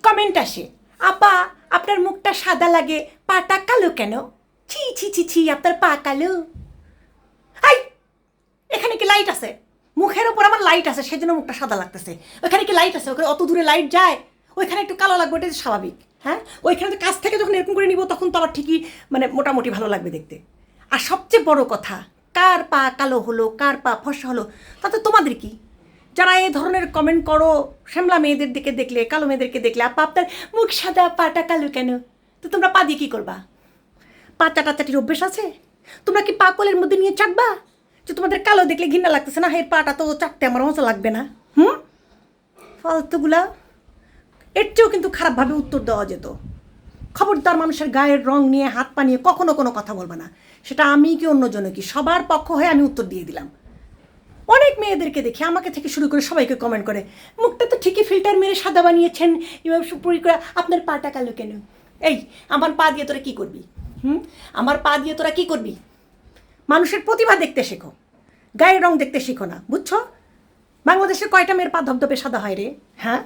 Comment আসে, আপা আপনার মুখটা সাদা লাগে, পাটা কালো কেন? ছি ছি ছি ছি, আপনার পা কালো। হাই, এখানে কি লাইট আছে? মুখের ওপর আমার লাইট আছে, সেজন্য মুখটা সাদা লাগতেছে। ওখানে কি লাইট আছে? ওখানে অত দূরে লাইট যায়? ওইখানে একটু কালো লাগবে, ওটা স্বাভাবিক। হ্যাঁ, ওইখানে তো কাছ থেকে যখন এরকম করে নিব তখন তো আবার ঠিকই মানে মোটামুটি ভালো লাগবে দেখতে। আর সবচেয়ে বড় কথা, কার পা কালো হলো, কার পা ফর্সা হলো, তাতে তোমাদের কি? যারা এই ধরনের কমেন্ট করো শ্যামলা মেয়েদের দিকে দেখলে, কালো মেয়েদেরকে দেখলে, আপা আপনার মুখ সাদা পাটা কালো কেন, তো তোমরা পা দিয়ে কী করবা? পা চাটাচাটির অভ্যেস আছে? তোমরা কি পা কলের মধ্যে নিয়ে চাটবা? যে তোমাদের কালো দেখলে ঘৃণা লাগতেছে না, এর পাটা তো চাটতে আমার মজা লাগবে না? ফালতুগুলা। এর চেয়েও কিন্তু খারাপভাবে উত্তর দেওয়া যেত। খবরদার মানুষের গায়ের রং নিয়ে, হাত পা নিয়ে কখনো কোনো কথা বলবে না। সেটা আমি কি অন্যজনে কি, সবার পক্ষ হয়ে আমি উত্তর দিয়ে দিলাম। অনেক মেয়েদেরকে দেখি, আমাকে থেকে শুরু করে সবাইকে কমেন্ট করে, মুখটা তো ঠিকই ফিল্টার মেরে সাদা বানিয়েছেন, এবার সুপুরি করে আপনার পাটা কালো কেন? এই, আমার পা দিয়ে তোরা কী করবি? আমার পা দিয়ে তোরা কী করবি? মানুষের প্রতিভা দেখতে শেখো, গায়ের রং দেখতে শেখো না, বুঝছো? বাংলাদেশের কয়টা মেয়ের পা ধবধবে সাদা হয় রে? হ্যাঁ,